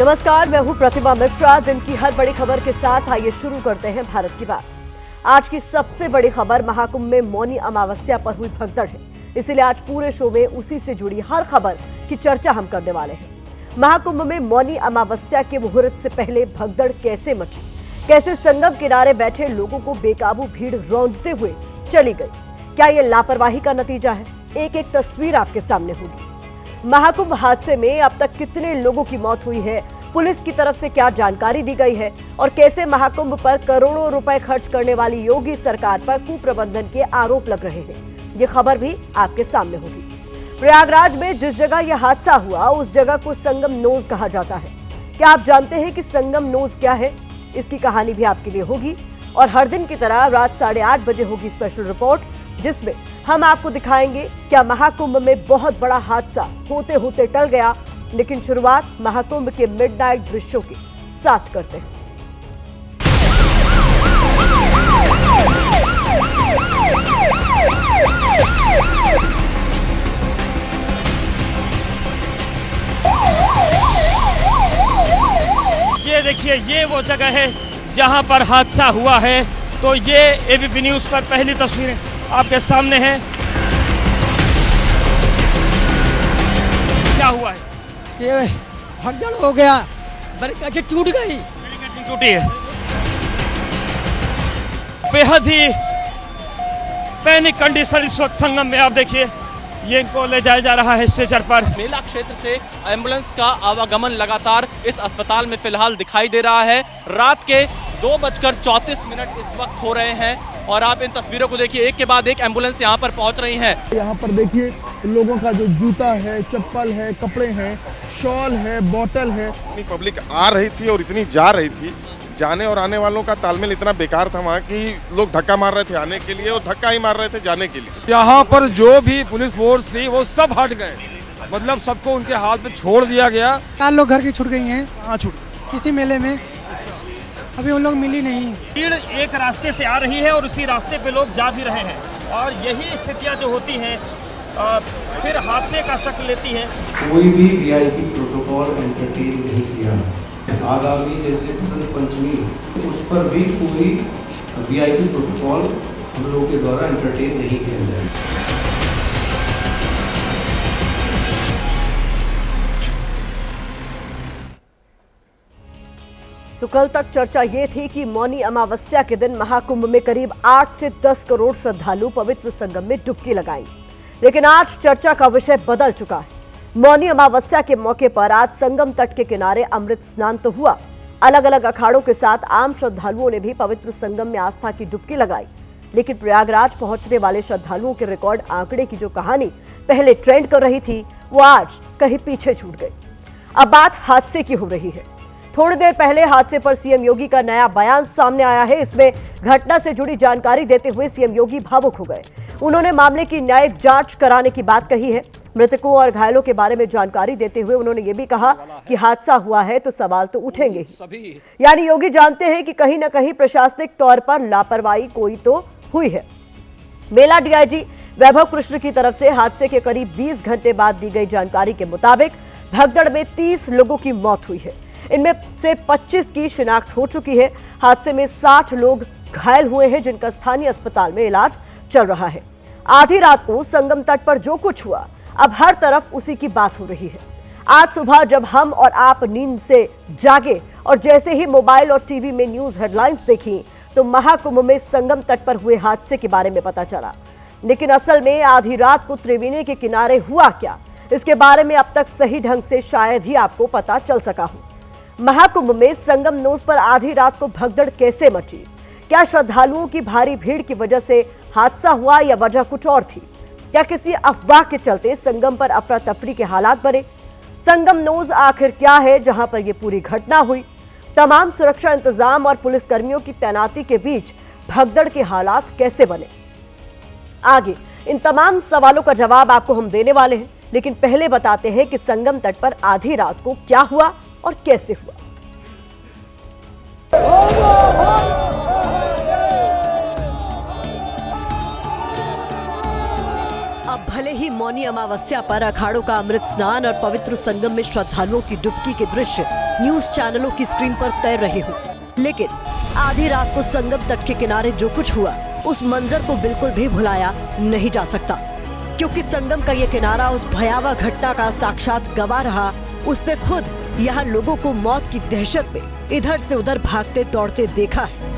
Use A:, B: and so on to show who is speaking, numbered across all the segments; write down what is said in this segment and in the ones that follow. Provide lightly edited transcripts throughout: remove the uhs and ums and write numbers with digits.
A: नमस्कार, मैं हूं प्रतिमा मिश्रा। दिन की हर बड़ी खबर के साथ आइए शुरू करते हैं भारत की बात। आज की सबसे बड़ी खबर महाकुंभ में मौनी अमावस्या पर हुई भगदड़ है, इसीलिए आज पूरे शो में उसी से जुड़ी हर खबर की चर्चा हम करने वाले हैं। महाकुंभ में मौनी अमावस्या के मुहूर्त से पहले भगदड़ कैसे मची, कैसे संगम किनारे बैठे लोगों को बेकाबू भीड़ रौंदते हुए चली गई, क्या ये लापरवाही का नतीजा है? एक एक तस्वीर आपके सामने होगी। महाकुंभ हादसे में अब तक कितने लोगों की मौत हुई है, पुलिस की तरफ से क्या जानकारी दी गई है और कैसे महाकुंभ पर करोड़ों रुपए खर्च करने वाली योगी सरकार पर कुप्रबंधन के आरोप लग रहे हैं, ये खबर भी आपके सामने होगी। प्रयागराज में जिस जगह यह हादसा हुआ उस जगह को संगम नोज कहा जाता है। क्या आप जानते हैं कि संगम नोज क्या है? इसकी कहानी भी आपके लिए होगी और हर दिन की तरह रात 8:30 बजे होगी स्पेशल रिपोर्ट, जिसमें हम आपको दिखाएंगे क्या महाकुंभ में बहुत बड़ा हादसा होते होते टल गया, लेकिन शुरुआत महाकुंभ के मिडनाइट दृश्यों के साथ करते हैं।
B: ये देखिए, ये वो जगह है जहां पर हादसा हुआ है। तो ये एबीपी न्यूज पर पहली तस्वीरें आपके सामने हैं। क्या हुआ है?
C: ये भगदड़ हो गया, बैरिकेड टूट गई।
B: बैरिकेड टूटी है। बेहद ही पैनिक कंडीशन इस वक्त संगम में। आप देखिए, ये इनको ले जाया जा रहा है स्ट्रेचर पर।
D: मेला क्षेत्र से एम्बुलेंस का आवागमन लगातार इस अस्पताल में फिलहाल दिखाई दे रहा है। रात के 2:34 इस वक्त हो रहे हैं और आप इन तस्वीरों को देखिए, एक के बाद एक एम्बुलेंस यहाँ पर पहुँच रही है।
E: यहाँ पर देखिए लोगों का जो जूता है, चप्पल है, कपड़े हैं, शॉल है, बोतल है।
F: इतनी पब्लिक आ रही थी और इतनी जा रही थी, जाने और आने वालों का तालमेल इतना बेकार था वहाँ कि लोग धक्का मार रहे थे आने के लिए और धक्का ही मार रहे थे जाने के लिए।
G: यहाँ पर जो भी पुलिस फोर्स थी वो सब हट गए, मतलब सबको उनके हाथ में छोड़ दिया गया।
H: 4 लोग घर की छूट गई हैं।
E: हाँ, छूट
H: किसी मेले में अभी उन लोग मिली नहीं।
B: भीड़ एक रास्ते से आ रही है और उसी रास्ते पे लोग जा भी रहे हैं और यही स्थितियां जो होती हैं फिर हादसे का शक्ल लेती है।
I: कोई भी वीआईपी प्रोटोकॉल एंटरटेन नहीं किया। आगामी जैसे बसंत पंचमी उस पर भी कोई वीआईपी प्रोटोकॉल हम लोगों के द्वारा एंटरटेन नहीं किया जाए।
A: तो कल तक चर्चा ये थी कि मौनी अमावस्या के दिन महाकुंभ में करीब 8 से 10 करोड़ श्रद्धालु पवित्र संगम में डुबकी लगाएंगे, लेकिन आज चर्चा का विषय बदल चुका है। मौनी अमावस्या के मौके पर आज संगम तट के किनारे अमृत स्नान तो हुआ, अलग अलग अखाड़ों के साथ आम श्रद्धालुओं ने भी पवित्र संगम में आस्था की डुबकी लगाई, लेकिन प्रयागराज पहुंचने वाले श्रद्धालुओं के रिकॉर्ड आंकड़े की जो कहानी पहले ट्रेंड कर रही थी वो आज कहीं पीछे छूट गई। अब बात हादसे की हो रही है। थोड़ी देर पहले हादसे पर सीएम योगी का नया बयान सामने आया है। इसमें घटना से जुड़ी जानकारी देते हुए सीएम योगी भावुक हो गए। उन्होंने मामले की न्यायिक जांच कराने की बात कही है। मृतकों और घायलों के बारे में जानकारी देते हुए उन्होंने ये भी कहा कि हादसा हुआ है तो सवाल तो उठेंगे ही। यानी योगी जानते हैं कि कहीं ना कहीं प्रशासनिक तौर पर लापरवाही कोई तो हुई है। मेला डीआईजी वैभव कृष्ण की तरफ से हादसे के करीब 20 घंटे बाद दी गई जानकारी के मुताबिक भगदड़ में 30 लोगों की मौत हुई है। इनमें से 25 की शिनाख्त हो चुकी है। हादसे में 60 लोग घायल हुए हैं, जिनका स्थानीय अस्पताल में इलाज चल रहा है। आधी रात को संगम तट पर जो कुछ हुआ, अब हर तरफ उसी की बात हो रही है। आज सुबह जब हम और आप नींद से जागे और जैसे ही मोबाइल और टीवी में न्यूज हेडलाइंस देखी तो महाकुंभ में संगम तट पर हुए हादसे के बारे में पता चला, लेकिन असल में आधी रात को त्रिवेणी के किनारे हुआ क्या, इसके बारे में अब तक सही ढंग से शायद ही आपको पता चल सका हो। महाकुंभ में संगम नोज पर आधी रात को भगदड़ कैसे मची? क्या श्रद्धालुओं की भारी भीड़ की वजह से हादसा हुआ या वजह कुछ और थी? क्या किसी अफवाह के चलते संगम पर अफरा तफरी के हालात बने? संगम नोज आखिर क्या है जहां पर यह पूरी घटना हुई? तमाम सुरक्षा इंतजाम और पुलिसकर्मियों की तैनाती के बीच भगदड़ के हालात कैसे बने? आगे इन तमाम सवालों का जवाब आपको हम देने वाले हैं, लेकिन पहले बताते हैं कि संगम तट पर आधी रात को क्या हुआ और कैसे हुआ। अब भले ही मौनी अमावस्या पर अखाड़ों का अमृत स्नान और पवित्र संगम में श्रद्धालुओं की डुबकी के दृश्य न्यूज चैनलों की स्क्रीन पर तैर रहे हो, लेकिन आधी रात को संगम तट के किनारे जो कुछ हुआ उस मंजर को बिल्कुल भी भुलाया नहीं जा सकता, क्योंकि संगम का ये किनारा उस भयावह घटना का साक्षात गवाह रहा। उसने खुद यहाँ लोगों को मौत की दहशत में इधर से उधर भागते दौड़ते देखा है।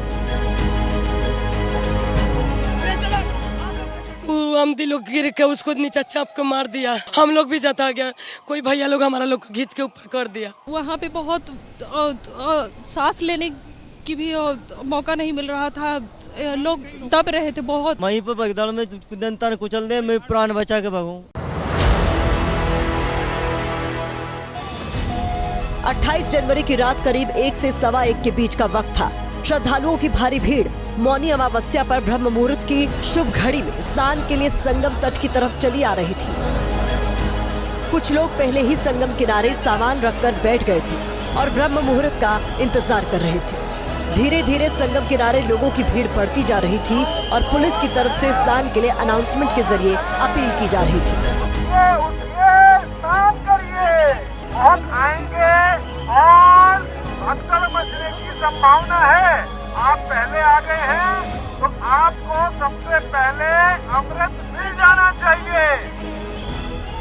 C: हम लोग गिर के उसको नीचे चाप के मार दिया, हम लोग भी जता गया, कोई भैया लोग हमारा लोग को खींच के ऊपर कर दिया।
J: वहाँ पे बहुत सांस लेने की भी मौका नहीं मिल रहा था, लोग दब रहे थे बहुत।
K: वहीं पर भगदड़ में जनता ने कुचल दे, मैं प्राण बचा के भागूं।
A: 28 जनवरी की रात करीब 1 से 1:15 के बीच का वक्त था। श्रद्धालुओं की भारी भीड़ मौनी अमावस्या पर ब्रह्म मुहूर्त की शुभ घड़ी में स्नान के लिए संगम तट की तरफ चली आ रही थी। कुछ लोग पहले ही संगम किनारे सामान रखकर बैठ गए थे और ब्रह्म मुहूर्त का इंतजार कर रहे थे। धीरे धीरे संगम किनारे लोगों की भीड़ बढ़ती जा रही थी और पुलिस की तरफ से स्नान के लिए अनाउंसमेंट के जरिए अपील की जा रही थी।
L: स्नान करिए, बहुत आएंगे और भगदड़ मचने की संभावना है। आप पहले आ गए हैं तो आपको सबसे पहले अमृत मिल जाना चाहिए।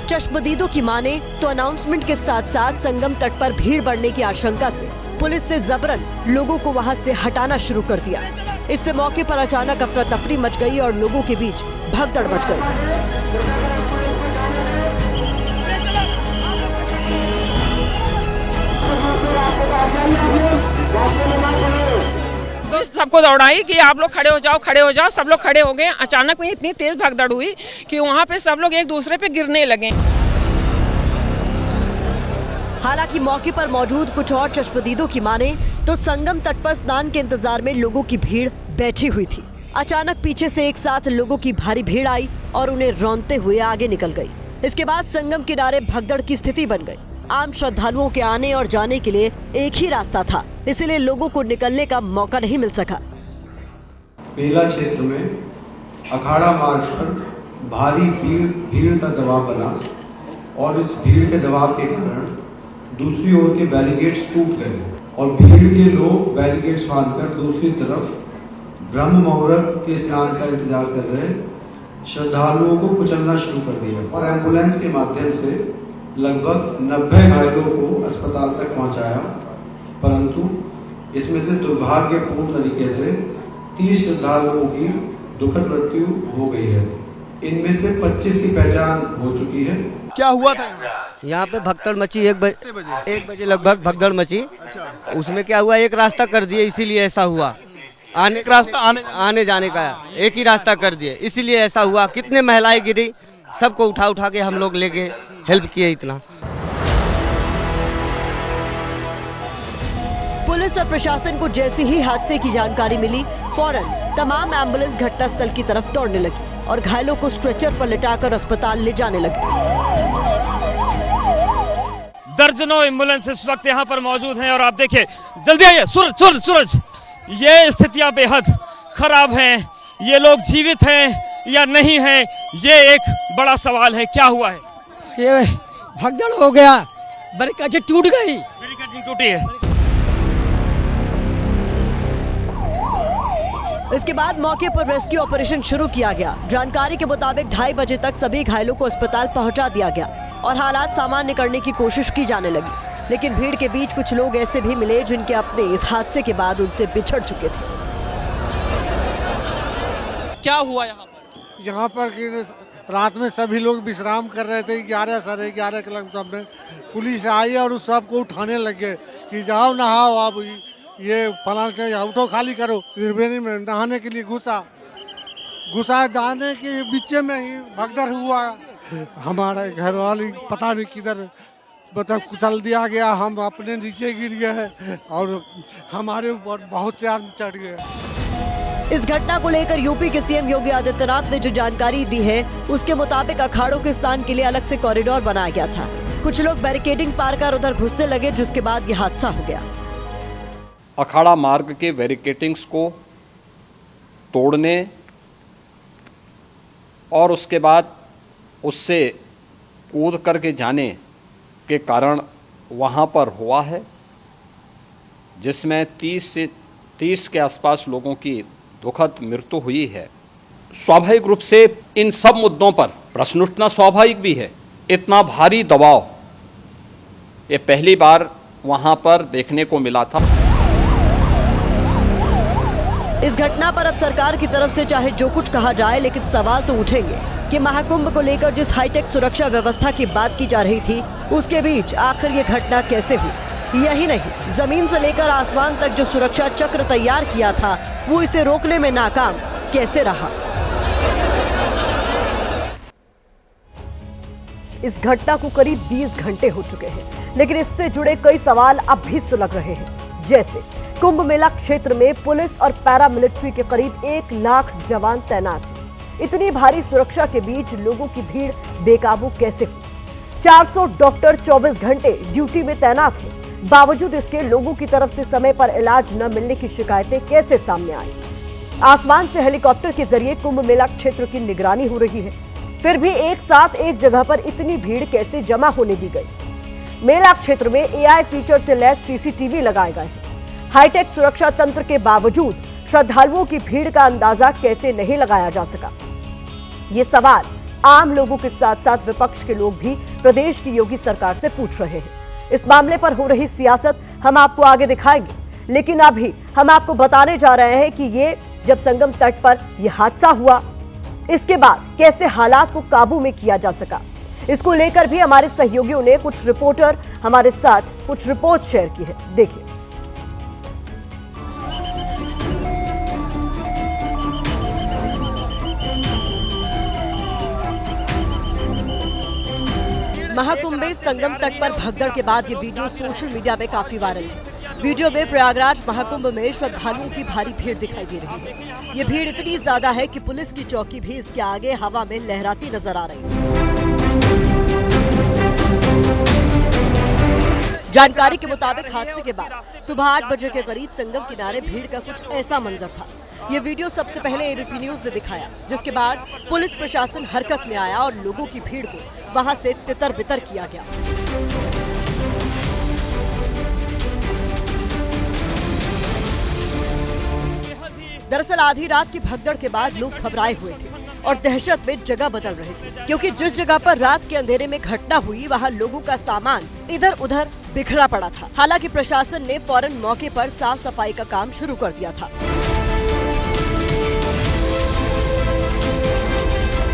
A: चश्मदीदों की माने तो अनाउंसमेंट के साथ साथ संगम तट पर भीड़ बढ़ने की आशंका से पुलिस ने जबरन लोगों को वहां से हटाना शुरू कर दिया। इससे मौके पर अचानक अफरा तफरी मच गई और लोगों के बीच भगदड़ मच गई।
M: तो सबको दौड़ाई कि आप लोग खड़े हो जाओ, खड़े हो जाओ। सब लोग खड़े हो गए। अचानक में इतनी तेज भगदड़ हुई कि वहाँ पे सब लोग एक दूसरे पे गिरने लगे।
A: हालांकि मौके पर मौजूद कुछ और चश्मदीदों की माने तो संगम तट पर स्नान के इंतजार में लोगों की भीड़ बैठी हुई थी। अचानक पीछे से एक साथ लोगों की भारी भीड़ आई और उन्हें रौंदते हुए आगे निकल गई। इसके बाद संगम किनारे भगदड़ की स्थिति बन गई। आम श्रद्धालुओं के आने और जाने के लिए एक ही रास्ता था, इसलिए लोगों को निकलने का मौका नहीं मिल सका।
I: बेला क्षेत्र में अखाड़ा मार्ग पर भारी भीड़ का दबाव बना और इस भीड़ के दबाव के कारण दूसरी ओर के बैरिकेड्स टूट गए और भीड़ के लोग बैरिकेड्स बांधकर दूसरी तरफ ब्रह्म मुहूर्त के स्नान का इंतजार कर रहे श्रद्धालुओं को कुचलना शुरू कर दिया और एम्बुलेंस के माध्यम से लगभग 90 घायलों को अस्पताल तक पहुंचाया, परंतु इसमें से दुर्भाग्यपूर्ण तरीके से 30 श्रद्धालुओं की दुखद मृत्यु हो गई है। इनमें से 25 की पहचान हो चुकी है।
E: क्या हुआ था
K: यहाँ पे भगदड़ मची? 1 बजे लगभग भगदड़ मची। उसमें क्या हुआ, एक रास्ता कर दिए, इसीलिए ऐसा हुआ। आने जाने का एक ही रास्ता कर दिए, इसीलिए ऐसा हुआ। कितने महिलाएं गिरी, सबको उठा के हम लोग लेके हेल्प किए। इतना
A: पुलिस और प्रशासन को जैसे ही हादसे की जानकारी मिली, फौरन तमाम एम्बुलेंस घटनास्थल की तरफ दौड़ने लगी और घायलों को स्ट्रेचर पर लिटाकर अस्पताल ले जाने लगे।
B: दर्जनों एम्बुलेंस इस वक्त यहाँ पर मौजूद हैं और आप देखिए, जल्दी आइए। सूरज, ये स्थितियां बेहद खराब हैं। ये लोग जीवित हैं या नहीं हैं, ये एक बड़ा सवाल है। क्या हुआ है?
C: ये भगदड़ हो गया, बैरिकेड टूट गई।
B: बैरिकेड टूटी है।
A: इसके बाद मौके पर रेस्क्यू ऑपरेशन शुरू किया गया। जानकारी के मुताबिक 2:30 बजे तक सभी घायलों को अस्पताल पहुंचा दिया गया और हालात सामान्य करने की कोशिश की जाने लगी। लेकिन भीड़ के बीच कुछ लोग ऐसे भी मिले जिनके अपने इस हादसे के बाद उनसे बिछड़ चुके थे।
D: क्या हुआ यहाँ पर?
H: यहाँ पर कि रात में सभी लोग विश्राम कर रहे थे। 11 किलोमीटर में पुलिस आई और उस सबको उठाने लगे कि जाओ नहाओ, अब ये फलान से उठो, खाली करो। त्रिवेणी में नहाने के लिए घुसा जाने के बीच में ही भगदड़ हुआ। हमारे घर वाली पता नहीं किधर मतलब कुचल दिया गया, हम अपने नीचे गिर गए और हमारे ऊपर बहुत से आदमी चढ़ गए।
A: इस घटना को लेकर यूपी के सीएम योगी आदित्यनाथ ने जो जानकारी दी है, उसके मुताबिक अखाड़ों के स्नान के लिए अलग से कॉरिडोर बनाया गया था। कुछ लोग बैरिकेडिंग पार कर उधर घुसने लगे, जिसके बाद ये हादसा हो गया।
N: अखाड़ा मार्ग के बैरिकेडिंग्स को तोड़ने और उसके बाद उससे कूद करके जाने के कारण वहाँ पर हुआ है, जिसमें 30 के आसपास लोगों की दुखद मृत्यु हुई है। स्वाभाविक रूप से इन सब मुद्दों पर प्रश्न उठना स्वाभाविक भी है। इतना भारी दबाव ये पहली बार वहाँ पर देखने को मिला था।
A: इस घटना पर अब सरकार की तरफ से चाहे जो कुछ कहा जाए, लेकिन सवाल तो उठेंगे कि महाकुंभ को लेकर जिस हाईटेक सुरक्षा व्यवस्था की बात की जा रही थी, उसके बीच आखिर ये घटना कैसे हुई। यही नहीं, जमीन से लेकर आसमान तक जो सुरक्षा चक्र तैयार किया था, वो इसे रोकने में नाकाम कैसे रहा। इस घटना को करीब 20 घंटे हो चुके हैं, लेकिन इससे जुड़े कई सवाल अब भी सुलग रहे हैं। जैसे कुंभ मेला क्षेत्र में पुलिस और पैरामिलिट्री के करीब 1 लाख जवान तैनात हैं। इतनी भारी सुरक्षा के बीच लोगों की भीड़ बेकाबू कैसे हुई। 400 डॉक्टर 24 घंटे ड्यूटी में तैनात हैं। बावजूद इसके लोगों की तरफ से समय पर इलाज न मिलने की शिकायतें कैसे सामने आई। आसमान से हेलीकॉप्टर के जरिए कुंभ मेला क्षेत्र की निगरानी हो रही है, फिर भी एक साथ एक जगह पर इतनी भीड़ कैसे जमा होने दी गई। मेला क्षेत्र में एआई फीचर से लैस सीसीटीवी लगाए गए हैं। हाईटेक सुरक्षा तंत्र के बावजूद श्रद्धालुओं की भीड़ का अंदाजा कैसे नहीं लगाया जा सका। ये सवाल आम लोगों के साथ साथ विपक्ष के लोग भी प्रदेश की योगी सरकार से पूछ रहे हैं। इस मामले पर हो रही सियासत हम आपको आगे दिखाएंगे, लेकिन अभी हम आपको बताने जा रहे हैं कि ये जब संगम तट पर यह हादसा हुआ, इसके बाद कैसे हालात को काबू में किया जा सका। इसको लेकर भी हमारे सहयोगियों ने कुछ रिपोर्टर हमारे साथ कुछ रिपोर्ट शेयर की है। देखिए। महाकुंभ में संगम तट पर भगदड़ के बाद ये वीडियो सोशल मीडिया में काफी वायरल है। वीडियो में प्रयागराज महाकुंभ में श्रद्धालुओं की भारी भीड़ दिखाई दे रही है। ये भीड़ इतनी ज्यादा है कि पुलिस की चौकी भी इसके आगे हवा में लहराती नजर आ रही है। जानकारी के मुताबिक हादसे के बाद सुबह 8 बजे के करीब संगम किनारे भीड़ का कुछ ऐसा मंजर था। ये वीडियो सबसे पहले एबीपी न्यूज ने दिखाया, जिसके बाद पुलिस प्रशासन हरकत में आया और लोगों की भीड़ को वहां से तितर बितर किया गया। दरअसल आधी रात की भगदड़ के बाद लोग घबराए हुए थे और दहशत में जगह बदल रहे थे, क्योंकि जिस जगह पर रात के अंधेरे में घटना हुई वहां लोगों का सामान इधर उधर बिखरा पड़ा था। हालांकि प्रशासन ने फौरन मौके पर साफ सफाई का काम शुरू कर दिया था।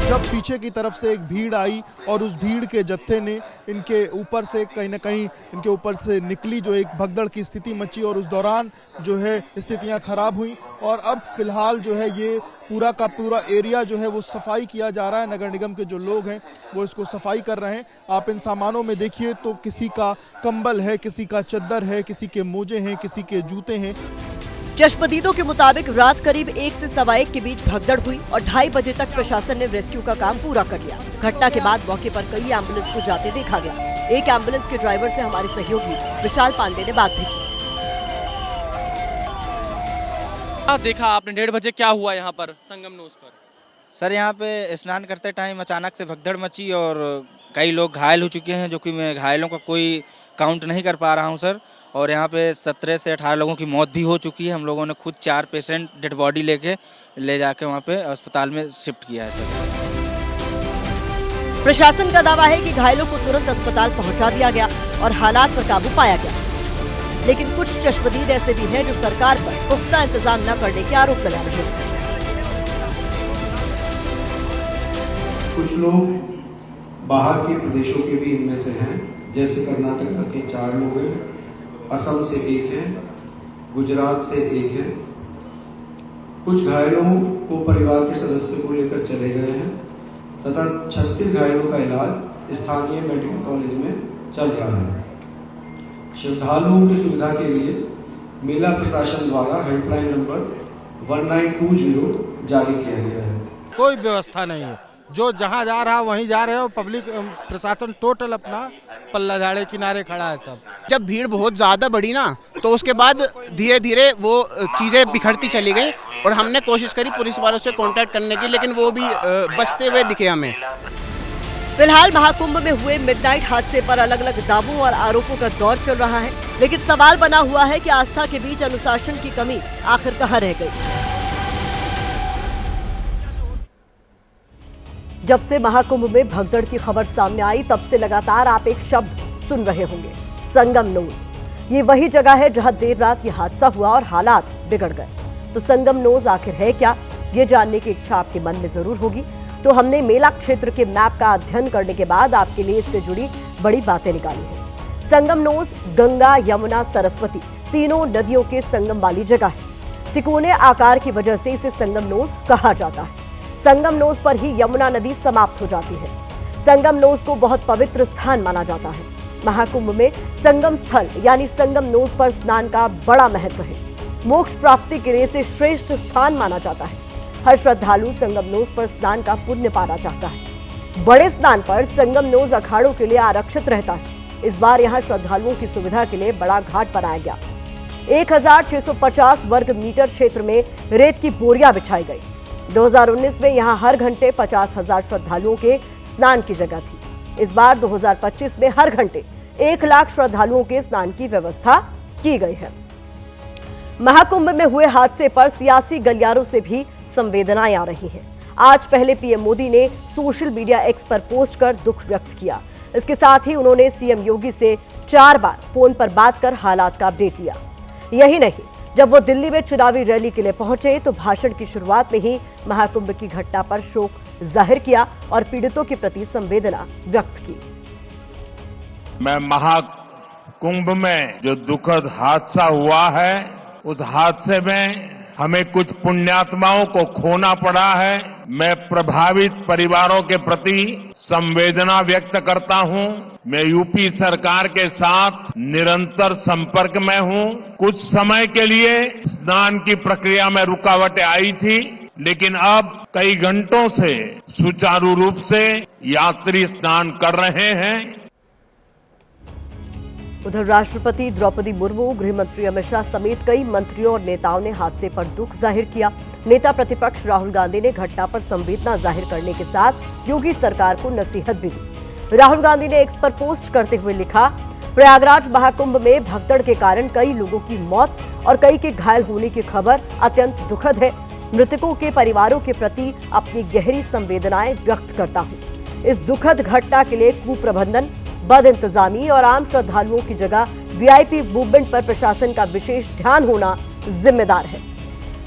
E: जब पीछे की तरफ से एक भीड़ आई और उस भीड़ के जत्थे ने इनके ऊपर से कहीं ना कहीं इनके ऊपर से निकली, जो एक भगदड़ की स्थिति मची और उस दौरान जो है स्थितियां खराब हुई। और अब फिलहाल जो है ये पूरा का पूरा एरिया जो है वो सफाई किया जा रहा है। नगर निगम के जो लोग हैं वो इसको सफाई कर रहे हैं। आप इन सामानों में देखिए तो किसी का कंबल है, किसी का चद्दर है, किसी के मोजे हैं, किसी के जूते हैं।
A: चश्मदीदों के मुताबिक रात करीब 1 से 1:15 के बीच भगदड़ हुई और 2:30 बजे तक प्रशासन ने रेस्क्यू का काम पूरा कर लिया। घटना के बाद मौके पर कई एम्बुलेंस को जाते देखा गया। एक एम्बुलेंस के ड्राइवर से हमारे सहयोगी विशाल पांडे ने बात भी की।
D: देखा आपने 1:30 बजे क्या हुआ यहाँ पर संगम न्यूज़ पर?
O: सर यहाँ पे स्नान करते टाइम अचानक से भगदड़ मची और कई लोग घायल हो चुके हैं, जो कि मैं घायलों का कोई काउंट नहीं कर पा रहा हूँ सर। और यहाँ पे 17 से 18 लोगों की मौत भी हो चुकी है। हम लोगों ने खुद 4 पेशेंट डेड बॉडी ले जाके वहाँ पे अस्पताल में शिफ्ट किया है सर।
A: प्रशासन का दावा है कि घायलों को तुरंत अस्पताल पहुंचा दिया गया और हालात पर काबू पाया गया, लेकिन कुछ चश्मदीद ऐसे भी हैं जो सरकार पर पुख्ता इंतजाम न करने के आरोप लगा रहे हैं।
I: कुछ लोग बाहर के प्रदेशों के भी इनमें से हैं, जैसे कर्नाटक के 4 लोग हैं, असम से 1 है, गुजरात से 1 है। कुछ घायलों को परिवार के सदस्य को लेकर चले गए हैं तथा 36 घायलों का इलाज स्थानीय मेडिकल कॉलेज में चल रहा है। श्रद्धालुओं की सुविधा के लिए मेला प्रशासन द्वारा हेल्पलाइन नंबर 1920 जारी किया गया है।
P: कोई व्यवस्था नहीं है, जो जहां जा रहा वहीं जा रहे हो। पब्लिक प्रशासन टोटल अपना पल्ला झाड़े किनारे खड़ा है सब।
Q: जब भीड़ बहुत ज़्यादा बढ़ी ना, तो उसके बाद धीरे धीरे वो चीज़ें बिखरती चली गई और हमने कोशिश करी पुलिस वालों से कांटेक्ट करने की, लेकिन वो भी बचते हुए दिखे हमें।
A: फिलहाल महाकुंभ में हुए मिडनाइट हादसे पर अलग अलग दावों और आरोपों का दौर चल रहा है, लेकिन सवाल बना हुआ है कि आस्था के बीच अनुशासन की कमी आखिर कहां रह गई। जब से महाकुंभ में भगदड़ की खबर सामने आई, तब से लगातार आप एक शब्द सुन रहे होंगे, संगम नोज। ये वही जगह है जहां देर रात ये हादसा हुआ और हालात बिगड़ गए। तो संगम नोज आखिर है क्या, ये जानने की इच्छा आपके मन में जरूर होगी। तो हमने मेला क्षेत्र के मैप का अध्ययन करने के बाद आपके लिए इससे जुड़ी बड़ी बातें निकाली हैं। संगम नोज गंगा, यमुना, सरस्वती तीनों नदियों के संगम वाली जगह है। तिकोने आकार की वजह से इसे संगम नोज कहा जाता है। संगम नोज पर ही यमुना नदी समाप्त हो जाती है। संगम नोज को बहुत पवित्र स्थान माना जाता है। महाकुंभ में संगम स्थल यानी संगम नोज पर स्नान का बड़ा महत्व है। मोक्ष प्राप्ति के लिए इसे श्रेष्ठ स्थान माना जाता है। हर श्रद्धालु संगम नोज पर स्नान का पुण्य पाना चाहता है। बड़े स्नान पर संगम नोज अखाड़ों के लिए आरक्षित रहता है। इस बार यहां श्रद्धालुओं की सुविधा के लिए बड़ा घाट बनाया गया। 1650 वर्ग मीटर क्षेत्र में रेत की बोरियां बिछाई गई। 2019 में यहां हर घंटे 50,000 श्रद्धालुओं के स्नान की जगह थी। इस बार 2025 में हर घंटे 1 लाख श्रद्धालुओं के स्नान की व्यवस्था की गई है। महाकुंभ में हुए हादसे पर सियासी गलियारों से भी संवेदनाएं आ रही हैं। आज पहले पीएम मोदी ने सोशल मीडिया एक्स पर पोस्ट कर दुख व्यक्त किया। इसके साथ ही उन्होंने सीएम योगी से 4 बार फोन पर बात कर हालात का अपडेट लिया। यही नहीं, जब वो दिल्ली में चुनावी रैली के लिए पहुंचे तो भाषण की शुरुआत में ही महाकुंभ की घटना पर शोक जाहिर किया और पीड़ितों के प्रति संवेदना व्यक्त की।
R: मैं महाकुंभ में जो दुखद हादसा हुआ है, उस हादसे में हमें कुछ पुण्यात्माओं को खोना पड़ा है। मैं प्रभावित परिवारों के प्रति संवेदना व्यक्त करता हूं। मैं यूपी सरकार के साथ निरंतर संपर्क में हूं। कुछ समय के लिए स्नान की प्रक्रिया में रुकावटें आई थी, लेकिन अब कई घंटों से सुचारू रूप से यात्री स्नान कर रहे हैं।
A: उधर राष्ट्रपति द्रौपदी मुर्मू, गृह मंत्री अमित शाह समेत कई मंत्रियों और नेताओं ने हादसे पर दुख जाहिर किया। नेता प्रतिपक्ष राहुल गांधी ने घटना पर संवेदना जाहिर करने के साथ योगी सरकार को नसीहत भी दी। राहुल गांधी ने एक्स पर पोस्ट करते हुए लिखा, प्रयागराज महाकुंभ में भगदड़ के कारण कई लोगों की मौत और कई के घायल होने की खबर अत्यंत दुखद है। मृतकों के परिवारों के प्रति अपनी गहरी संवेदनाएं व्यक्त करता हूं। इस दुखद घटना के लिए कुप्रबंधन, बद इंतजामी और आम श्रद्धालुओं की जगह वीआईपी मूवमेंट पर प्रशासन का विशेष ध्यान होना जिम्मेदार है।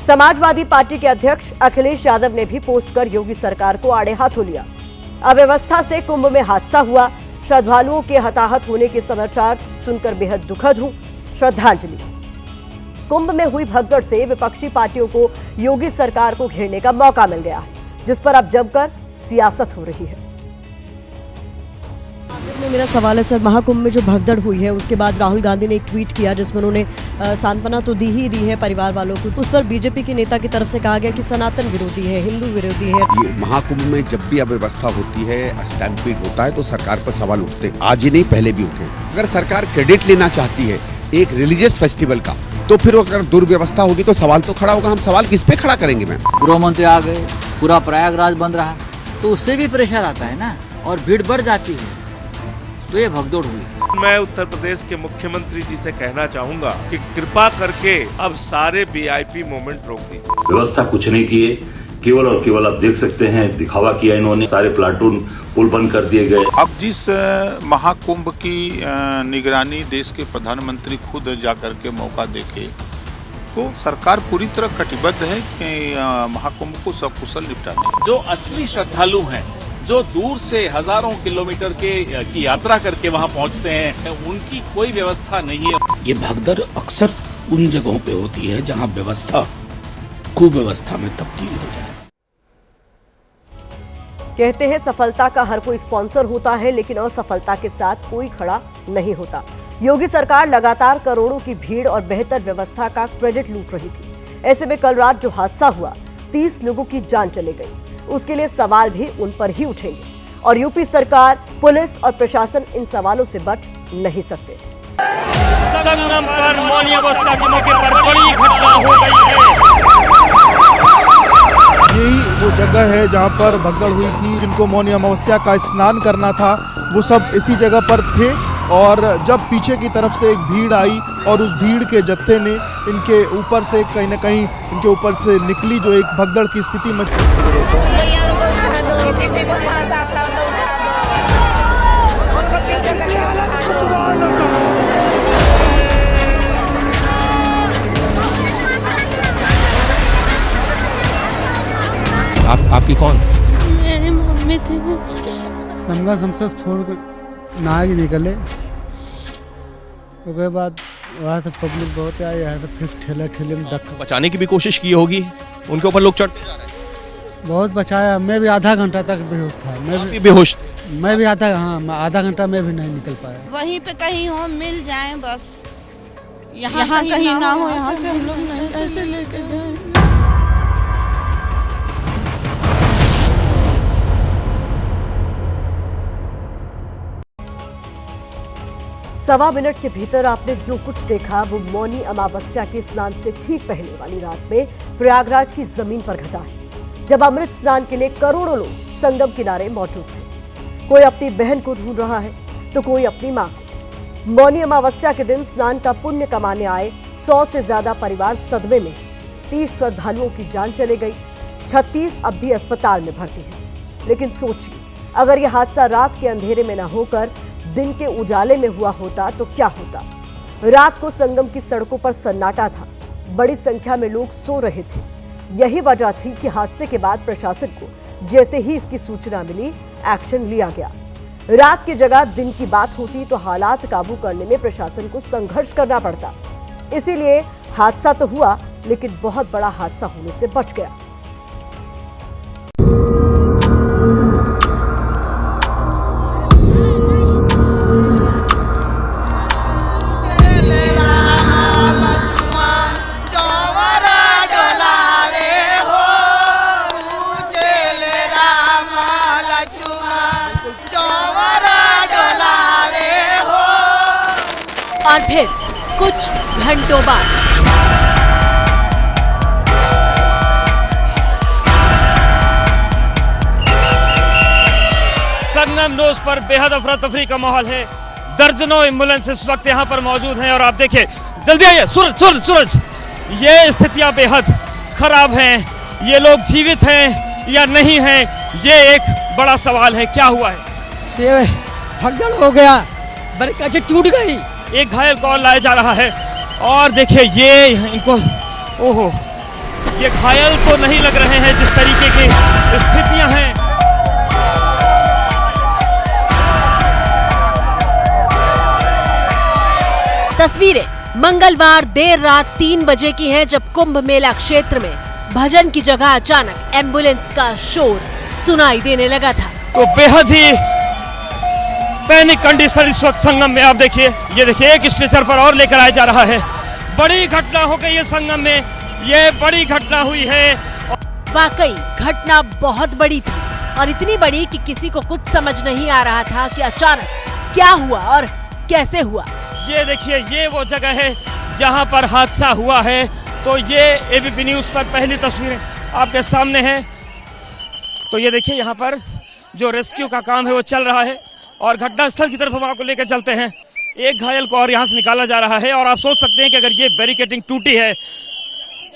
A: समाजवादी पार्टी के अध्यक्ष अखिलेश यादव ने भी पोस्ट कर योगी सरकार को आड़े हाथों लिया। अव्यवस्था से कुंभ में हादसा हुआ, श्रद्धालुओं के हताहत होने के समाचार सुनकर बेहद दुखद हूं। श्रद्धांजलि। कुंभ में हुई भगदड़ से विपक्षी पार्टियों को योगी सरकार को घेरने का मौका मिल गया है, जिस पर अब जमकर सियासत हो रही है। मेरा सवाल है सर, महाकुंभ में जो भगदड़ हुई है उसके बाद राहुल गांधी ने एक ट्वीट किया जिसमें उन्होंने सांत्वना तो दी है परिवार वालों को। उस पर बीजेपी के नेता की तरफ से कहा गया कि सनातन विरोधी है, हिंदू विरोधी है।
S: ये महाकुंभ में जब भी अव्यवस्था होती है, स्टैम्पीड होता है, तो सरकार पर सवाल उठते हैं। आज ही नहीं, पहले भी उठे। अगर सरकार क्रेडिट लेना चाहती है एक रिलीजियस फेस्टिवल का, तो फिर अगर दुर्व्यवस्था होगी तो सवाल तो खड़ा होगा। हम सवाल किस पे खड़ा करेंगे मैम?
T: गृह मंत्री आ गए, पूरा प्रयागराज बंद रहा, तो उससे भी प्रेशर आता है ना, और भीड़ बढ़ जाती है, तो ये भगदौड़ हुई।
U: मैं उत्तर प्रदेश के मुख्यमंत्री जी से कहना चाहूंगा कि कृपा करके अब सारे वीआईपी मूवमेंट रोक दीजिए।
V: व्यवस्था कुछ नहीं किए, केवल और केवल आप देख सकते हैं दिखावा किया इन्होंने। सारे प्लाटून पुल बंद कर दिए गए।
W: अब जिस महाकुंभ की निगरानी देश के प्रधानमंत्री खुद जाकर के मौका देखे, तो सरकार पूरी तरह कटिबद्ध है कि महाकुंभ को सकुशल निपटाने।
X: जो असली श्रद्धालु हैं, जो दूर से हजारों किलोमीटर की यात्रा करके वहां पहुंचते हैं, उनकी कोई व्यवस्था नहीं है।
Y: ये भगदड़ अक्सर उन जगहों पे होती है जहां व्यवस्था कुव्यवस्था में तब्दील हो जाए।
A: कहते हैं सफलता का हर कोई स्पॉन्सर होता है, लेकिन असफलता के साथ कोई खड़ा नहीं होता। योगी सरकार लगातार करोड़ों की भीड़ और बेहतर व्यवस्था का क्रेडिट लूट रही थी। ऐसे में कल रात जो हादसा हुआ, 30 लोगों की जान चली गई, उसके लिए सवाल भी उन पर ही उठेंगे और यूपी सरकार, पुलिस और प्रशासन इन सवालों से बच नहीं सकते।
B: संगम पर मौनी अमावस्या के मौके पर बड़ी घटना हो गई है।
E: यही वो जगह है जहाँ पर भगदड़ हुई थी। जिनको मौनी अमावस्या का स्नान करना था वो सब इसी जगह पर थे, और जब पीछे की तरफ से एक भीड़ आई और उस भीड़ के जत्थे ने इनके ऊपर से कहीं ना कहीं इनके ऊपर से निकली जो एक भगदड़ की स्थिति में
F: आपकी कौन?
G: मेरी मम्मी थी।
H: संगत हमसे छोड़ के नहा के निकले, उसके बाद वहाँ से पब्लिक बहुत आई है, तो फिर ठेले में धक्का।
F: बचाने की भी कोशिश की होगी, उनके ऊपर लोग चढ़ते जा रहे हैं।
H: बहुत बचाया, मैं भी आधा घंटा तक बेहोश था। मैं भी
F: बेहोश,
H: मैं भी आधा घंटा में भी नहीं निकल पाया।
G: वहीं पे कहीं हो, मिल जाए बस, यहाँ कहीं ना हो, यहाँ से हम लोग नहीं ऐसे लेके जाए।
A: सवा मिनट के भीतर आपने जो कुछ देखा वो मौनी अमावस्या के स्नान से ठीक पहले वाली रात में प्रयागराज की जमीन पर घटा है, जब अमृत स्नान के लिए करोड़ों लोग संगम किनारे मौजूद थे। कोई अपनी बहन को ढूंढ रहा है तो कोई अपनी मां को। मौनी अमावस्या के दिन स्नान का पुण्य कमाने आए 100 से ज्यादा परिवार सदमे में। 30 श्रद्धालुओं की जान चली गई, 36 अब भी अस्पताल में भर्ती है। लेकिन सोचिए, अगर यह हादसा रात के अंधेरे में न होकर दिन के उजाले में हुआ होता तो क्या होता। रात को संगम की सड़कों पर सन्नाटा था, बड़ी संख्या में लोग सो रहे थे। यही वजह थी कि हादसे के बाद प्रशासन को जैसे ही इसकी सूचना मिली, एक्शन लिया गया। रात की जगह दिन की बात होती तो हालात काबू करने में प्रशासन को संघर्ष करना पड़ता। इसीलिए हादसा तो हुआ, लेकिन बहुत बड़ा हादसा होने से बच गया।
J: और फिर कुछ घंटों बाद
B: संगम नोज पर बेहद अफरा तफरी का माहौल है। दर्जनों एम्बुलेंस इस वक्त यहाँ पर मौजूद हैं और आप देखिए, जल्दी आइए, सूरज। ये स्थितियां बेहद खराब हैं। ये लोग जीवित हैं या नहीं हैं, ये एक बड़ा सवाल है। क्या हुआ है?
C: ये भगदड़ हो गया, बैरिकेड टूट गई।
B: एक घायल को लाया जा रहा है और देखिए ये इनको, ओहो, ये घायल तो नहीं लग रहे हैं जिस तरीके की स्थितियां हैं।
J: तस्वीरें मंगलवार देर रात 3 बजे की हैं, जब कुंभ मेला क्षेत्र में भजन की जगह अचानक एम्बुलेंस का शोर सुनाई देने लगा था।
B: तो बेहद ही पैनिक कंडीशन इस वक्त संगम में। आप देखिए, ये देखिए एक स्ट्रेचर पर और लेकर आया जा रहा है। बड़ी घटना हो गई है संगम में, ये बड़ी घटना हुई है।
J: वाकई घटना बहुत बड़ी थी, और इतनी बड़ी कि किसी को कुछ समझ नहीं आ रहा था कि अचानक क्या हुआ और कैसे हुआ।
B: ये देखिए, ये वो जगह है जहां पर हादसा हुआ है। तो ये एबीपी न्यूज पर पहली तस्वीरें आपके सामने हैं। तो ये देखिए, यहाँ पर जो रेस्क्यू का काम है वो चल रहा है और घटनास्थल की तरफ हम आपको लेकर चलते हैं। एक घायल को और यहाँ से निकाला जा रहा है और आप सोच सकते हैं कि अगर ये बैरिकेडिंग टूटी है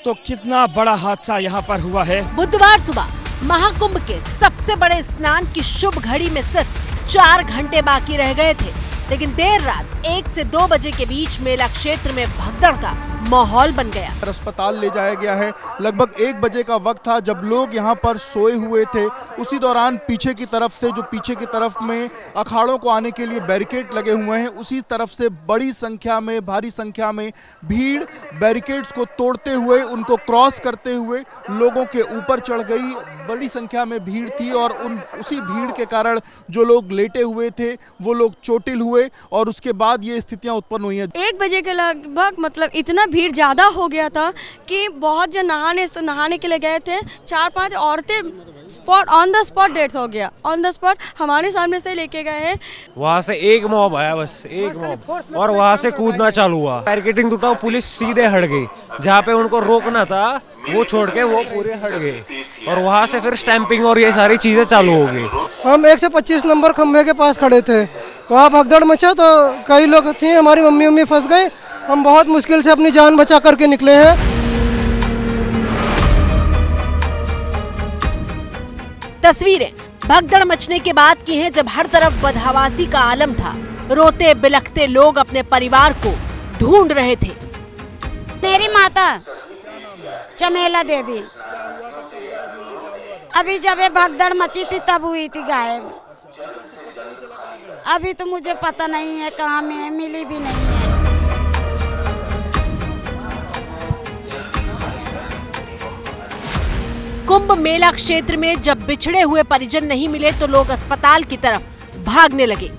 B: तो कितना बड़ा हादसा यहाँ पर हुआ है।
J: बुधवार सुबह महाकुंभ के सबसे बड़े स्नान की शुभ घड़ी में सिर्फ 4 घंटे बाकी रह गए थे, लेकिन देर रात 1 से 2 बजे के बीच मेला क्षेत्र में भगदड़ का माहौल बन गया।
E: अस्पताल ले जाया गया है। लगभग 1 बजे का वक्त था जब लोग यहाँ पर सोए हुए थे। उसी दौरान पीछे की तरफ से, जो पीछे की तरफ में अखाड़ों को आने के लिए बैरिकेड लगे हुए हैं, उसी तरफ से बड़ी संख्या में, भारी संख्या में भीड़ बैरिकेड्स को तोड़ते हुए, उनको क्रॉस करते हुए लोगों के ऊपर चढ़ गई। बड़ी संख्या में भीड़ थी और उसी भीड़ के कारण जो लोग लेटे हुए थे वो लोग चोटिल हुए और उसके बाद ये स्थितियां उत्पन्न हुई हैं।
L: 1 बजे के लगभग मतलब इतना भीड़ ज़्यादा हो गया था कि बहुत जन नहाने के लिए गए थे। 4-5 औरतें ऑन द स्पॉट डेथ हो गया। ऑन द स्पॉट हमारे सामने से लेके गए हैं।
M: वहाँ से एक मॉब आया, बस एक मॉब, और वहाँ से कूदना चालू हुआ। बैरिकेडिंग टूटा, पुलिस सीधे हट गई। जहाँ पे उनको रोकना था वो छोड़ के वो पूरे हट गए और वहाँ से फिर स्टैंपिंग और ये सारी चीज़ें चालू हो गई।
D: हम 125 नंबर खंभे के पास खड़े थे, वहाँ भगदड़ मचा तो कई लोग थे, हमारी मम्मी फंस गए। हम बहुत मुश्किल से अपनी जान बचा करके निकले हैं।
J: तस्वीरें भगदड़ मचने के बाद की हैं, जब हर तरफ बदहवासी का आलम था। रोते बिलखते लोग अपने परिवार को ढूंढ रहे थे।
I: मेरी माता चमेला देवी अभी जब ये भगदड़ मची थी तब हुई थी गायब। अभी तो मुझे पता नहीं है कहाँ में, मिली भी नहीं है।
J: कुंभ मेला क्षेत्र में जब बिछड़े हुए परिजन नहीं मिले तो लोग अस्पताल की तरफ भागने लगे।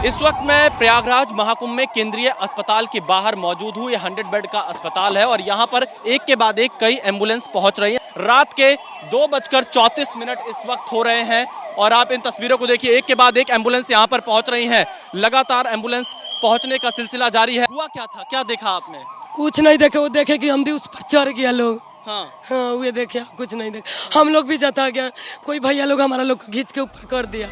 K: इस वक्त मैं प्रयागराज महाकुंभ में केंद्रीय अस्पताल के बाहर मौजूद हूँ। ये 100 बेड का अस्पताल है और यहाँ पर एक के बाद एक कई एम्बुलेंस पहुँच रही हैं। रात के 2:34 इस वक्त हो रहे हैं और आप इन तस्वीरों को देखिए, एक के बाद एक एम्बुलेंस यहाँ पर पहुँच रही हैं। लगातार एम्बुलेंस पहुँचने का सिलसिला जारी है। हुआ क्या था, क्या देखा आपने?
C: कुछ नहीं देखे, वो देखे कि हम भी उस पर चढ़ गया लोग।
K: हाँ
C: वो देखे, कुछ नहीं देखे। हम लोग भी जाता गया, कोई भैया लोग हमारा लोग को खींच के ऊपर कर दिया।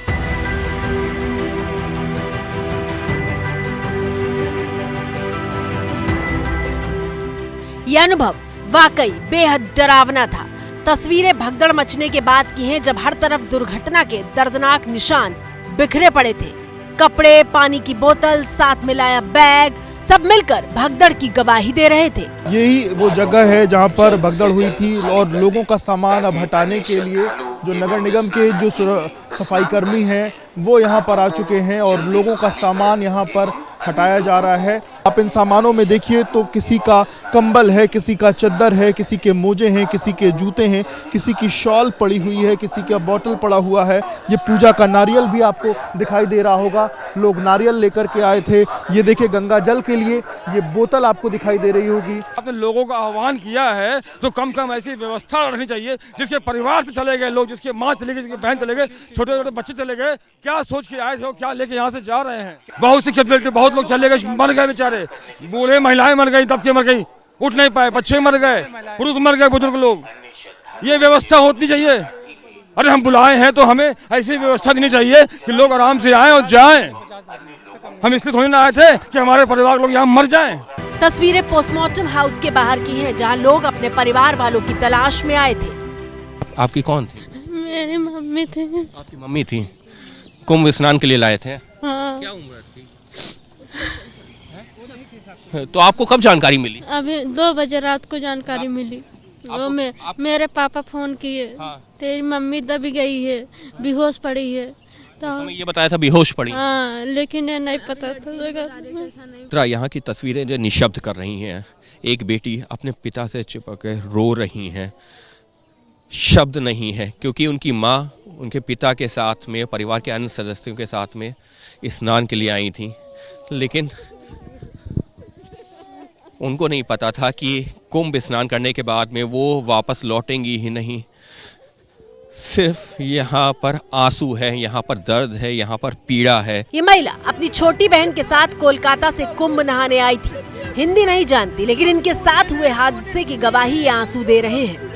J: यह अनुभव वाकई बेहद डरावना था। तस्वीरें भगदड़ मचने के बाद की हैं, जब हर तरफ दुर्घटना के दर्दनाक निशान बिखरे पड़े थे। कपड़े, पानी की बोतल, साथ मिलाया बैग, सब मिलकर भगदड़ की गवाही दे रहे थे।
E: यही वो जगह है जहां पर भगदड़ हुई थी और लोगों का सामान अब हटाने के लिए जो नगर निगम के जो सफाई कर्मी हैं वो यहां पर आ चुके हैं और लोगों का सामान यहां पर हटाया जा रहा है। आप इन सामानों में देखिए तो किसी का कंबल है, किसी का चद्दर है, किसी के मोजे हैं, किसी के जूते हैं, किसी की शॉल पड़ी हुई है, किसी का बोतल पड़ा हुआ है। ये पूजा का नारियल भी आपको दिखाई दे रहा होगा, लोग नारियल लेकर के आए थे। ये देखिए गंगा जल के लिए ये बोतल आपको दिखाई दे रही होगी।
B: आपने लोगों का आह्वान किया है तो कम से कम ऐसी व्यवस्था रखनी चाहिए। जिसके परिवार से चले गए लोग, जिसके माँ चले गए, जिसके बहन चले गए, छोटे छोटे बच्चे चले गए, क्या सोच के आए थे और क्या लेके यहाँ से जा रहे हैं। बहुत सी खेत, बहुत लोग चले गए, मर गए बेचारे, बूढ़े महिलाएं मर गई, तब के मर गई, उठ नहीं पाए, बच्चे मर गए, पुरुष मर गए, बुजुर्ग लोग। ये व्यवस्था होनी चाहिए। अरे हम बुलाए हैं तो हमें ऐसी व्यवस्था देनी चाहिए कि लोग आराम से आएं और जाएं। हम इसलिए थोड़ी ना आए थे कि हमारे परिवार लोग यहाँ मर जाएं।
J: तस्वीरें पोस्टमार्टम हाउस के बाहर की हैं, जहां लोग अपने परिवार वालों की तलाश में आए थे।
F: आपकी कौन थी?
G: मेरी मम्मी थी।
F: आपकी मम्मी थी। कुंभ स्नान के लिए लाए थे?
G: हाँ।
F: क्या उम्र थी? तो आपको कब जानकारी मिली?
G: अभी 2 बजे रात को जानकारी मिली। वो मेरे पापा फोन किए, तेरी मम्मी दब गई है, बेहोश पड़ी है। तो
F: हमें ये बताया था बेहोश पड़ी।
G: हाँ, लेकिन ये नहीं पता था।
F: यहाँ की तस्वीरें जो निशब्द कर रही हैं। एक बेटी अपने पिता से चिपक कर रो रही हैं, शब्द नहीं है, क्योंकि उनकी माँ उनके पिता के साथ में, परिवार के अन्य सदस्यों के साथ में स्नान के लिए आई थी, लेकिन उनको नहीं पता था कि कुंभ स्नान करने के बाद में वो वापस लौटेंगी ही नहीं। सिर्फ यहाँ पर आंसू है, यहाँ पर दर्द है, यहाँ पर पीड़ा है।
J: ये महिला अपनी छोटी बहन के साथ कोलकाता से कुंभ नहाने आई थी। हिंदी नहीं जानती, लेकिन इनके साथ हुए हादसे की गवाही ये आंसू दे रहे हैं।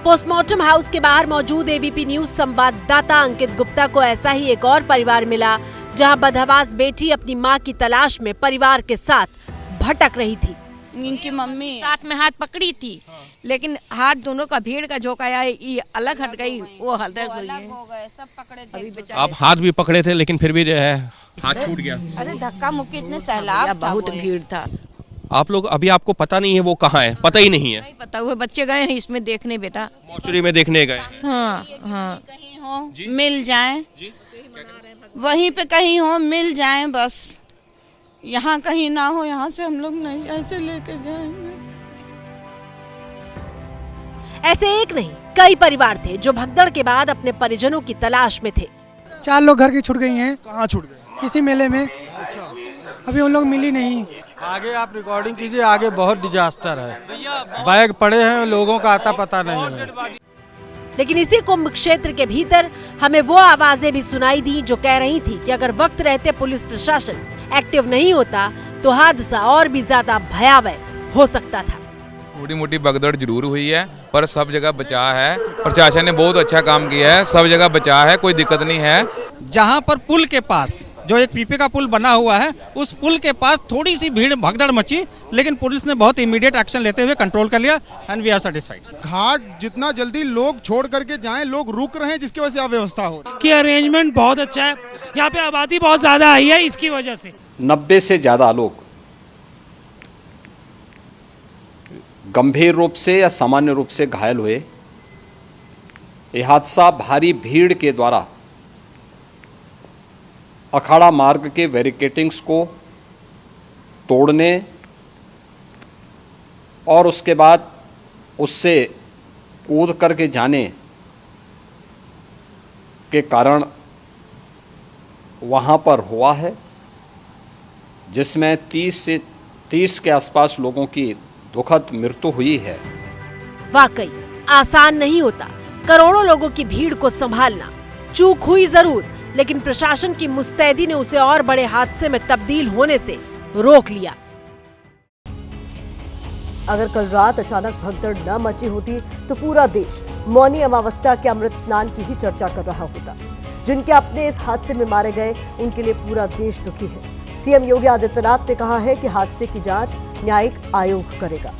J: पोस्टमार्टम हाउस के बाहर मौजूद एबीपी न्यूज संवाददाता अंकित गुप्ता को ऐसा ही एक और परिवार मिला, जहां बदहवास बेटी अपनी मां की तलाश में परिवार के साथ भटक रही थी।
N: इनकी मम्मी साथ में हाथ पकड़ी थी, लेकिन हाथ दोनों का भीड़ का झोंकाया, ये अलग हट गई, वो अलग हो गए, सब पकड़े थे।
F: आप हाथ भी पकड़े थे, लेकिन फिर भी जो है हाथ छूट गया।
N: अरे धक्का मुक्की, इतने सैलाब, बहुत भीड़ था।
F: आप लोग अभी आपको पता नहीं है वो कहाँ है? पता ही नहीं है?
N: नहीं पता, वो बच्चे गए हैं इसमें देखने बेटा,
F: मॉर्चरी में देखने गए।
N: हाँ हाँ, कहीं हो मिल जाए, वहीं पे कहीं हो मिल जाए, बस यहाँ कहीं ना हो, यहाँ से हम लोग नहीं ऐसे लेके जाएंगे।
J: ऐसे एक नहीं कई परिवार थे जो भगदड़ के बाद अपने परिजनों की तलाश में थे।
D: 4 लोग घर की छूट गई हैं।
E: कहाँ छूट गए?
D: इसी मेले में। अभी उन लोग मिली नहीं।
P: आगे आप रिकॉर्डिंग कीजिए, आगे बहुत डिजास्टर है, बैग पड़े हैं, लोगों का आता पता नहीं है।
J: लेकिन इसी कुंभ क्षेत्र के भीतर हमें वो आवाजें भी सुनाई दी जो कह रही थी कि अगर वक्त रहते पुलिस प्रशासन एक्टिव नहीं होता तो हादसा और भी ज्यादा भयावह हो सकता था।
O: थोड़ी मोटी भगदड़ जरूर हुई है, पर सब जगह बचाव है। प्रशासन ने बहुत अच्छा काम किया है, सब जगह बचाव है, कोई दिक्कत नहीं है।
Q: जहां पर पुल के पास जो एक पीपे का पुल बना हुआ है, उस पुल के पास थोड़ी सी भीड़ भगदड़ मची, लेकिन पुलिस ने बहुत इमीडिएट एक्शन लेते हुए कंट्रोल कर लिया एंड वी आर सेटिस्फाइड।
R: घाट जितना जल्दी लोग छोड़ करके जाएं, लोग रुक रहे हैं जिसकी वजह से अव्यवस्था हो रही है।
S: कि अरेंजमेंट बहुत अच्छा है, यहाँ पे आबादी बहुत ज्यादा आई है, इसकी वजह से
T: 90 से ज्यादा लोग गंभीर रूप से या सामान्य रूप से घायल हुए। यह हादसा भारी भीड़ के द्वारा अखाड़ा मार्ग के बैरिकेडिंग्स को तोड़ने और उसके बाद उससे कूद करके जाने के कारण वहां पर हुआ है, जिसमें 30 के आसपास लोगों की दुखद मृत्यु हुई है।
J: वाकई आसान नहीं होता करोड़ों लोगों की भीड़ को संभालना। चूक हुई जरूर, लेकिन प्रशासन की मुस्तैदी ने उसे और बड़े हादसे में तब्दील होने से रोक लिया।
A: अगर कल रात अचानक भगदड़ न मची होती तो पूरा देश मौनी अमावस्या के अमृत स्नान की ही चर्चा कर रहा होता। जिनके अपने इस हादसे में मारे गए, उनके लिए पूरा देश दुखी है। सीएम योगी आदित्यनाथ ने कहा है कि हादसे की जांच न्यायिक आयोग करेगा।